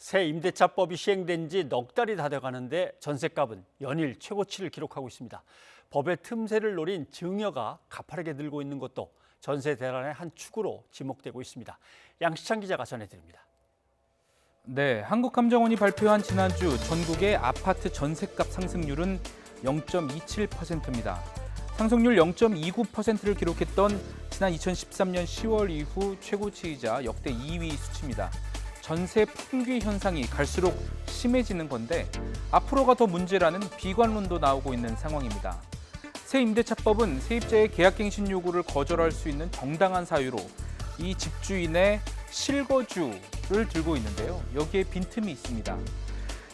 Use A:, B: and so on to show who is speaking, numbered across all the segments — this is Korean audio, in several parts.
A: 새 임대차법이 시행된 지 넉 달이 다 돼가는데 전셋값은 연일 최고치를 기록하고 있습니다. 법의 틈새를 노린 증여가 가파르게 늘고 있는 것도 전세 대란의 한 축으로 지목되고 있습니다. 양시창 기자가 전해드립니다.
B: 네, 한국감정원이 발표한 지난주 전국의 아파트 전셋값 상승률은 0.27%입니다. 상승률 0.29%를 기록했던 지난 2013년 10월 이후 최고치이자 역대 2위 수치입니다. 전세 풍기 현상이 갈수록 심해지는 건데 앞으로가 더 문제라는 비관론도 나오고 있는 상황입니다. 새 임대차법은 세입자의 계약갱신 요구를 거절할 수 있는 정당한 사유로 이 집주인의 실거주를 들고 있는데요. 여기에 빈틈이 있습니다.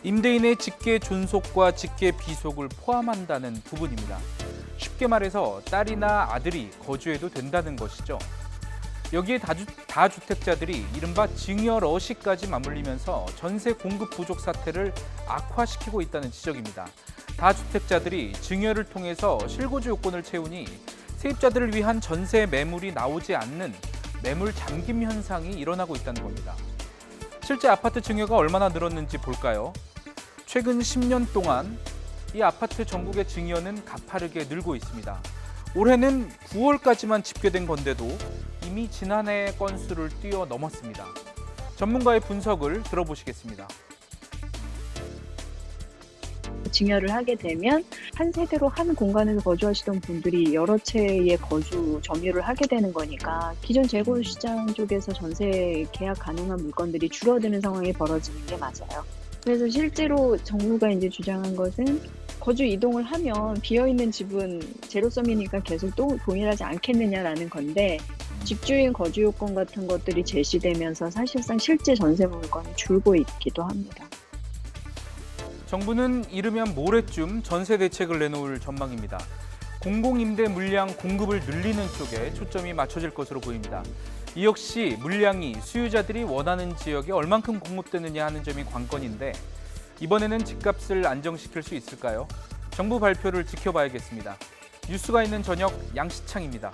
B: 임대인의 직계 존속과 직계 비속을 포함한다는 부분입니다. 쉽게 말해서 딸이나 아들이 거주해도 된다는 것이죠. 여기에 다주택자들이 이른바 증여 러시까지 맞물리면서 전세 공급 부족 사태를 악화시키고 있다는 지적입니다. 다주택자들이 증여를 통해서 실거주 요건을 채우니 세입자들을 위한 전세 매물이 나오지 않는 매물 잠김 현상이 일어나고 있다는 겁니다. 실제 아파트 증여가 얼마나 늘었는지 볼까요? 최근 10년 동안 이 아파트 전국의 증여는 가파르게 늘고 있습니다. 올해는 9월까지만 집계된 건데도 이미 지난해 건수를 뛰어넘었습니다. 전문가의 분석을 들어보시겠습니다.
C: 증여를 하게 되면 한 세대로 한 공간에서 거주하시던 분들이 여러 채의 거주 점유를 하게 되는 거니까 기존 재고 시장 쪽에서 전세 계약 가능한 물건들이 줄어드는 상황이 벌어지는 게 맞아요. 그래서 실제로 정부가 이제 주장한 것은 거주 이동을 하면 비어있는 집은 제로섬이니까 계속 또 동일하지 않겠느냐라는 건데 집주인 거주 요건 같은 것들이 제시되면서 사실상 실제 전세 물건이 줄고 있기도 합니다.
B: 정부는 이르면 모레쯤 전세 대책을 내놓을 전망입니다. 공공임대 물량 공급을 늘리는 쪽에 초점이 맞춰질 것으로 보입니다. 이 역시 물량이 수요자들이 원하는 지역에 얼만큼 공급되느냐 하는 점이 관건인데 이번에는 집값을 안정시킬 수 있을까요? 정부 발표를 지켜봐야겠습니다. 뉴스가 있는 저녁 양시창입니다.